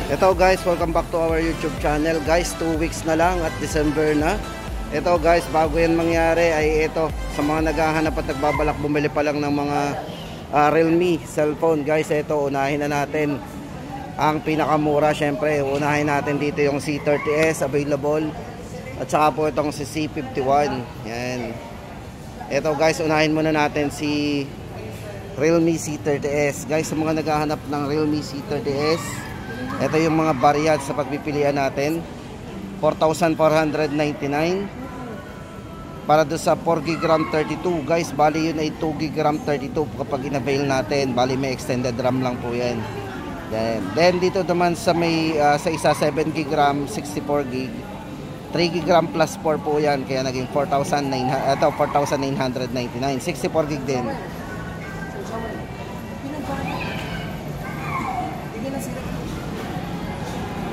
Ito guys, welcome back to our YouTube channel. Guys, 2 weeks na lang at December na. Ito guys, bago yan mangyari ay ito, sa mga naghahanap at nagbabalak bumili pa lang ng mga Realme cellphone. Guys, ito, unahin na natin ang pinakamura. Syempre, unahin natin dito yung C30s available. At saka po itong si C51. Yan. Ito guys, unahin muna natin si Realme C30s. Guys, sa mga naghahanap ng Realme C30s, ito yung mga variant sa pagpipilian natin. 4,499 para doon sa 4GB RAM 32. Guys, bali yun ay 2GB RAM 32 kapag in-avail natin. Bali may extended RAM lang po yan. Then dito naman sa may sa isa 7GB RAM 64GB, 3GB RAM plus 4 po yan, kaya naging 4,999. 64GB din.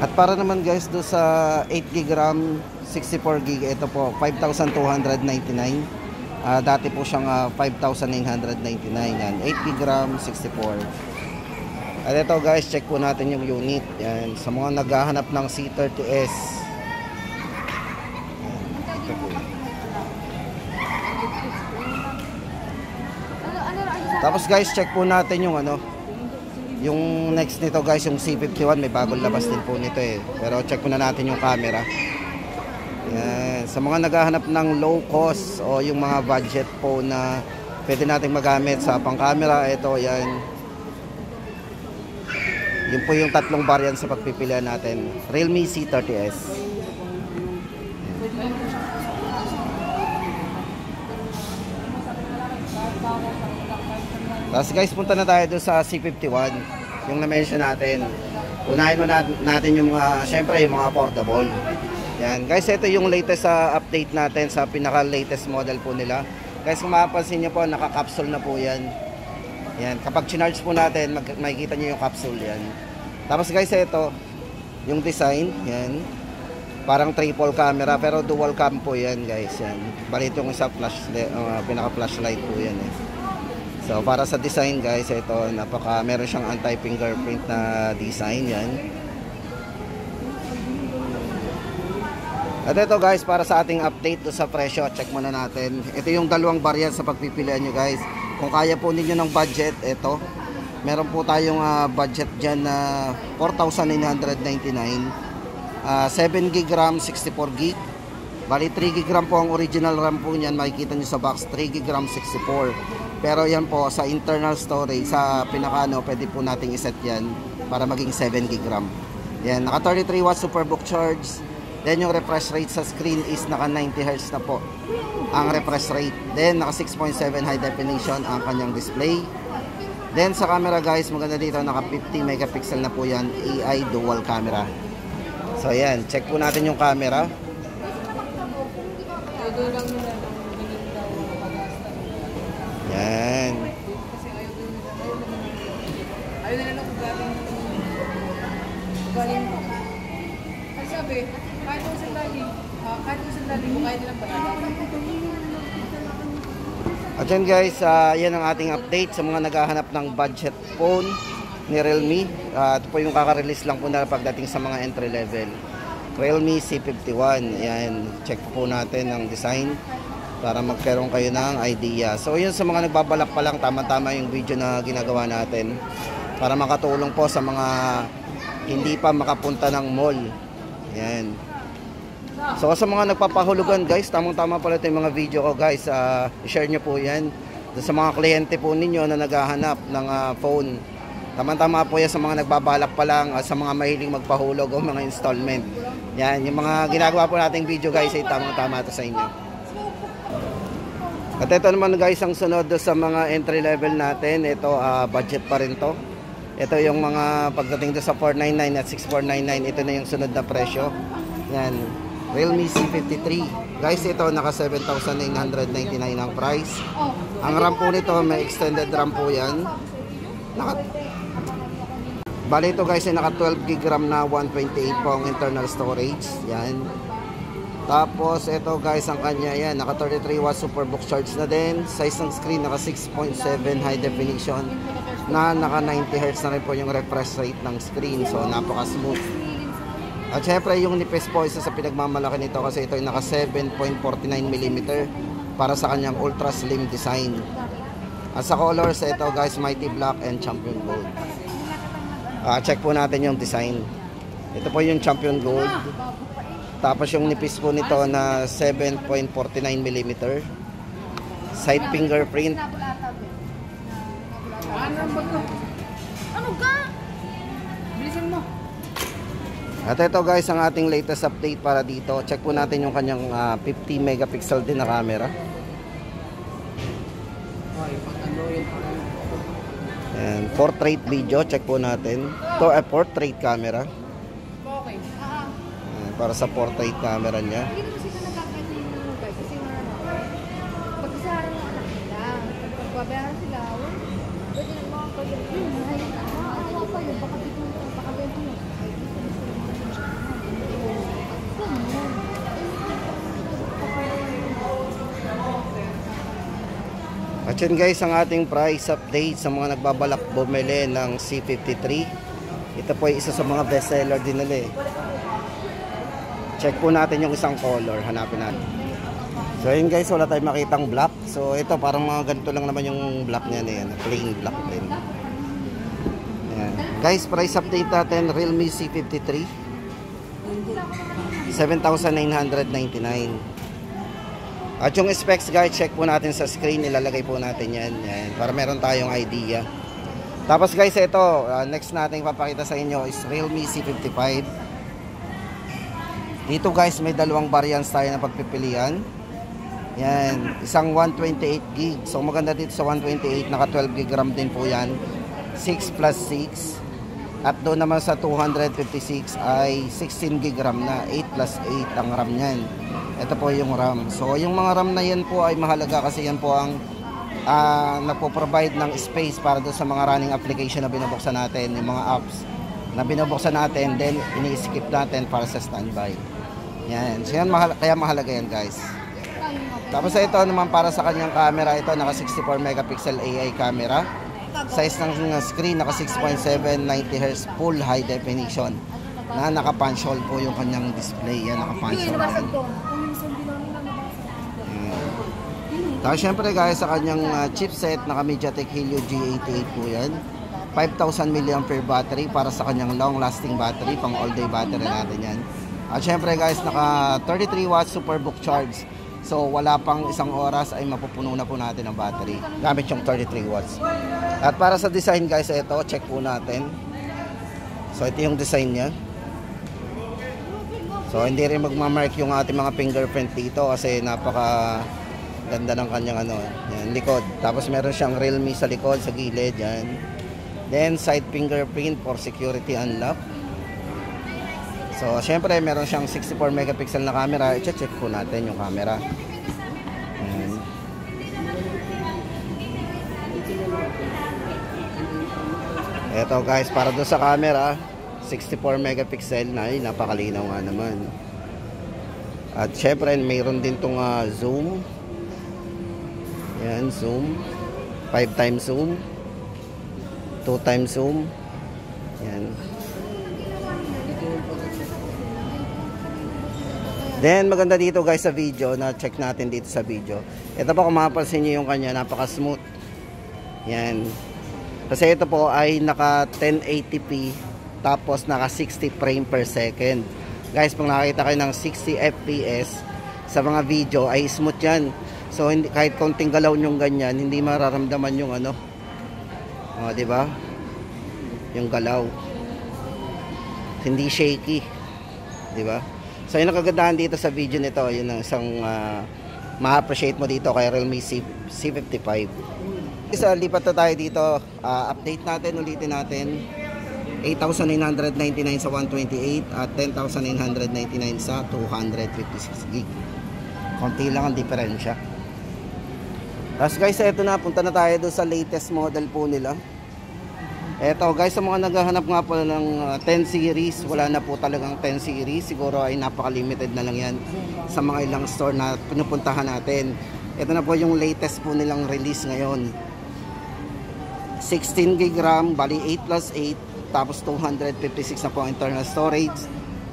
At para naman guys do sa 8GB RAM 64GB, ito po 5,299. Dati po siyang 5,999 yan. 8GB RAM 64. At ito guys, check po natin yung unit. Yan, sa mga naghahanap ng C30s. Ito po. Tapos guys, check po natin yung yung next nito guys, yung C51, may bagong labas din po nito eh. Pero check muna natin yung camera. Yan. Sa mga naghahanap ng low cost o yung mga budget po na pwede nating magamit sa pang camera, ito yan. Yun po yung tatlong variant sa pagpipilian natin. Realme C30s. Tapos guys, punta na tayo doon sa C51, yung na-mention natin. Unahin mo natin yung syempre yung mga affordable. Yan. Guys, ito yung latest update natin sa pinaka-latest model po nila. Guys, kung mapapansin nyo po, naka-capsule na po yan. Yan. Kapag chinarge po natin, makikita nyo yung capsule yan. Tapos guys, ito, yung design, yan. Parang triple camera, pero dual cam po yan guys. Yan. Balit yung isa pinaka-flashlight po yan eh. So para sa design guys, ito meron siyang anti-fingerprint na design yan. At ito guys, para sa ating update do sa presyo, check muna natin. Ito yung dalawang variant sa pagpipilian nyo guys. Kung kaya po ninyo ng budget, ito. Meron po tayong budget dyan na 4,999. 7GB RAM 64GB. Bali 3GB RAM po ang original RAM po niyan. Makikita nyo sa box, 3GB RAM 64. Pero yan po, sa internal storage, sa pinakano, pwede po nating iset yan para maging 7GB RAM. Yan, naka 33 watts superbook charge. Then yung refresh rate sa screen is naka 90Hz na po ang refresh rate. Then naka 6.7 high definition ang kanyang display. Then sa camera guys, maganda dito, naka 50 megapixel na po yan, AI dual camera. So yan, check po natin yung camera. Yan. Ayaw na lang kung galing ko. Kasi sabi, kahit kung sandali mo, kahit nilang pala. At yan guys, yan ang ating update sa mga naghahanap ng budget phone ni Realme. Ito po yung kaka-release lang po na pagdating sa mga entry level. Realme C51. Yan, check po natin ang design para magkaroon kayo ng idea. So yun, sa mga nagbabalak pa lang, tama-tama yung video na ginagawa natin para makatulong po sa mga hindi pa makapunta ng mall. Yan. So sa mga nagpapahulugan guys, tamang-tama pala ito yung mga video ko guys. I-share nyo po yan sa mga kliyente po ninyo na naghahanap ng phone. Tama-tama po yan sa mga nagbabalak pa lang, sa mga mahiling magpahulog o mga installment. Yan, yung mga ginagawa po nating video guys ay tamang-tama ito sa inyo. At ito naman guys, ang sunod sa mga entry level natin, ito budget pa rin to. Ito yung mga pagdating sa 499 at 6499, ito na yung sunod na presyo. Yan, Realme C53. Guys, ito naka 7,999 ang price. Ang RAM po nito, may extended RAM po yan. Bali ito guys ay naka 12GB RAM na 128 po ang internal storage. Yan. Tapos ito guys ang kanya, yan, naka 33 watts superbook charge na din. Size ng screen naka 6.7 high definition na naka 90 Hz na rin po yung refresh rate ng screen. So napaka smooth. At syempre yung nipis po isa sa pinagmamalaki nito kasi ito ay naka 7.49mm para sa kanyang ultra slim design. At sa colors ito guys, Mighty Black and Champion Gold. Check po natin yung design. Ito po yung Champion Gold. Tapos yung nipis po nito na 7.49mm. Side fingerprint. Ano ka? Bilisan mo. At ito guys ang ating latest update para dito. Check po natin yung kanyang 50 megapixel din na camera. And portrait video, check po natin. Ito ay portrait camera. Okay. Para sa portrait camera niya. Hindi naman sila nagkakalit yung mga guys kasi nga pag-isahan ng anak nila, pagbabayaran sila, pwede na mga pag-ibig awa pa yun, baka dito baka ganito yun. Ay, dito na sila mga At yun guys ang ating price update sa mga nagbabalak bumili ng C53. Ito po ay isa sa mga best seller din nila eh. Check po natin yung isang color, hanapin natin. So yun guys, wala tayong makitang black. So ito parang mga ganito lang naman yung black niya na yan, plain black din. Ayan. Guys, price update natin, Realme C53 7,999. At yung specs guys, check po natin sa screen, ilalagay po natin yan, para meron tayong idea. Tapos guys, ito, next natin papakita sa inyo is Realme C55. Dito guys, may dalawang variants tayo na pagpipilian. Yan, isang 128 gig. So maganda dito sa 128, naka 12 gig RAM din po yan. 6 plus 6. At doon naman sa 256 ay 16 gig RAM na, 8 plus 8 ang RAM niyan. Ito po yung RAM. So yung mga RAM na yan po ay mahalaga kasi yan po ang nagpo-provide ng space para doon sa mga running application na binubuksan natin, yung mga apps na binubuksan natin, then ini-skip natin para sa standby. Yan. So yan, kaya mahalaga yan guys. Tapos ito naman para sa kanyang camera, ito naka 64 megapixel AI camera. Size ng screen naka 6.7 90 Hz full high definition na naka punch hole po yung kanyang display. Yan, naka punch hole yan. Tapos syempre guys sa kanyang chipset naka MediaTek Helio G88 po yan. 5,000 mAh battery para sa kanyang long lasting battery, pang all day battery natin yan. At syempre guys naka 33 watts superbook charge. So wala pang isang oras ay mapupuno na po natin ang battery gamit yung 33 watts. At para sa design guys, ito check po natin. So ito yung design niya. So hindi rin magmamark yung ating mga fingerprint dito kasi napaka ganda ng kanyang yan, likod. Tapos meron siyang Realme sa likod, sa gilid yan. Then side fingerprint for security unlock. So syempre meron siyang 64 megapixel na camera. I-check po natin yung camera. Ayan. Ito guys, para doon sa camera 64 megapixel na, ay napakalinaw nga naman. At syempre mayroon din tong zoom. Yan, zoom 5 times zoom, 2 times zoom. Yan. Then maganda dito guys sa video, na check natin dito sa video. Ito po kung mapapansin niyo yung kanya, napaka smooth. Yan. Kasi ito po ay naka 1080p tapos naka 60 frame per second. Guys, pag nakakita kayo ng 60 fps sa mga video ay smooth yan. So hindi, kahit konting galaw yung ganyan, hindi mararamdaman yung di ba? Yung galaw. Hindi shaky. Di ba? So yung nakagandahan dito sa video nito, yun ang isang ma-appreciate mo dito kay Realme C55. Isa lipat na tayo dito, update natin, ulitin natin. 8,999 sa 128 at 10,999 sa 256 gig. Konti lang ang diferensya. Tapos guys, ito na, punta na tayo doon sa latest model po nila. Eto guys, sa mga naghahanap nga po ng 10 series, wala na po talagang 10 series. Siguro ay napaka-limited na lang yan sa mga ilang store na pinupuntahan natin. Ito na po yung latest po nilang release ngayon. 16 GB RAM, bali 8 plus 8, tapos 256 na po ang internal storage.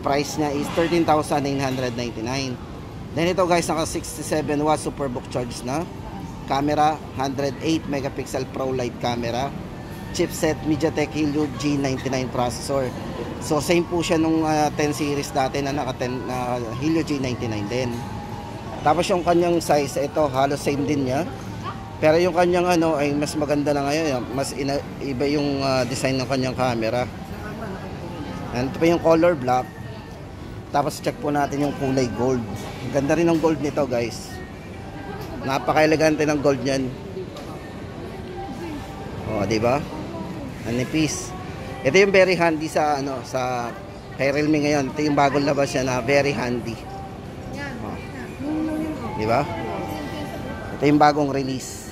Price niya is 13,999. Then ito guys, naka 67 watts superbook charge na. Camera, 108 megapixel Pro Light camera. Chipset, MediaTek Helio G99 processor. So same po siya nung 10 series dati na naka 10 Helio G99 din. Tapos yung kanyang size, ito halos same din niya. Pero yung kanyang ano ay mas maganda na ngayon, mas iba yung design ng kanyang camera. And ito pa yung color black. Tapos check po natin yung kulay gold. Ganda rin ng gold nito guys. Napaka-elegante ng gold niyan. Oh, di ba? Ang nipis. Ito yung very handy sa ano sa kay Realme ngayon. Ito yung bagong labas niya na very handy. Oh. Di ba? Ito yung bagong release.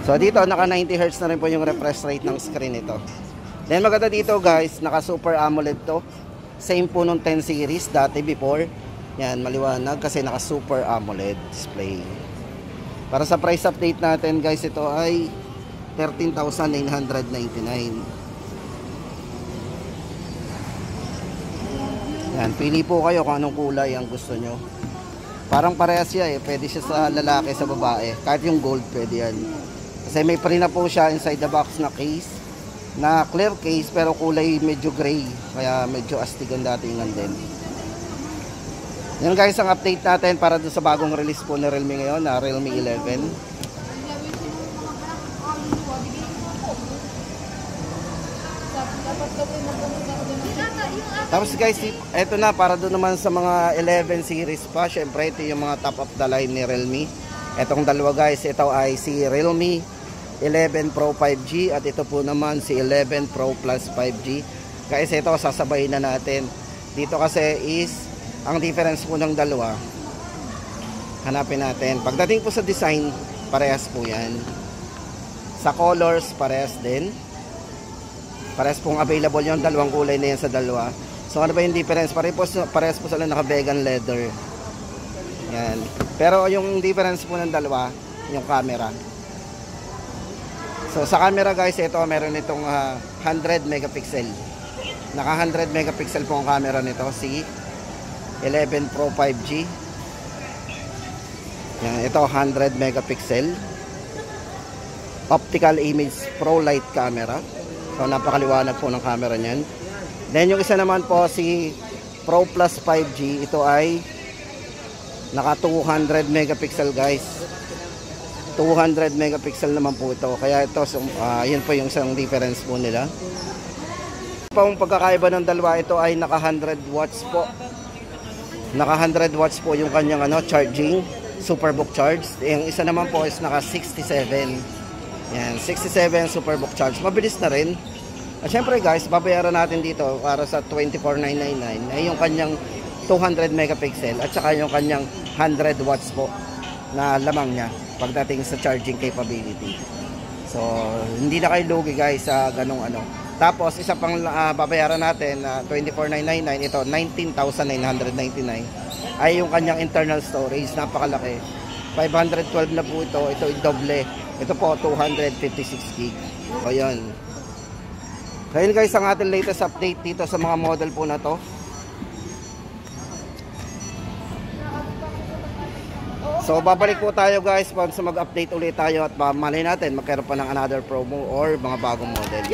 So dito naka 90 Hz na rin po yung refresh rate ng screen nito. Then maganda dito guys, naka Super AMOLED to. Same po nung 10 series dati before. Yan, maliwanag kasi naka Super AMOLED display. Para sa price update natin guys, ito ay 13,999. Yan, pili po kayo kung anong kulay ang gusto nyo. Parang parehas siya eh, pwede siya sa lalaki, sa babae. Kahit yung gold pwede yan. Kasi may pa rin na po siya inside the box na case, na clear case pero kulay medyo gray, kaya medyo astig ang datingan din. Yan guys ang update natin para dun sa bagong release po na Realme ngayon, na Realme 11. Tapos guys, eto na para dun naman sa mga 11 series pa. Syempre ito yung mga top of the line ni Realme. Etong dalawa guys, ito ay si Realme 11 Pro 5G at ito po naman si 11 Pro Plus 5G. Guys, ito sasabay na natin. Dito kasi is ang difference po ng dalawa. Hanapin natin. Pagdating po sa design, parehas po yan. Sa colors, parehas din. Parehas pong available yung dalawang kulay na yan sa dalawa. So ano ba yung difference? Parehas po sila naka vegan leather. Yan. Pero yung difference po ng dalawa, yung camera. So sa camera guys, ito meron itong 100 megapixel. Naka 100 megapixel po ang camera nito, si 11 Pro 5G. Yan, ito 100 megapixel. Optical image Pro Light camera. So napakaliwanag po ng camera niyan. Then yung isa naman po si Pro Plus 5G, ito ay naka 200 megapixel guys. 200 megapixel naman po ito. Kaya ito, yun po yung isang difference po nila. Pang pagkakaiba ng dalawa, ito ay naka 100 watts po. Naka 100 watts po yung kanyang charging, Superbook charge. Yung isa naman po is naka 67. Yan, 67 Superbook charge. Mabilis na rin. At syempre guys, babayaran natin dito para sa 24,999 ay yung kanyang 200 megapixel at saka yung kanyang 100 watts po na lamang niya pagdating sa charging capability. So hindi na kayo lugi guys sa ganong Tapos isa pang babayaran natin na 24,999, ito 19,999 ay yung kanyang internal storage. Napakalaki, 512 na po ito. Ito yung doble. Ito po 256 gig. O yan. Kaya guys ang ating latest update dito sa mga model po na to. So babalik po tayo guys once mag-update ulit tayo at malay natin magkaroon pa ng another promo or mga bagong model.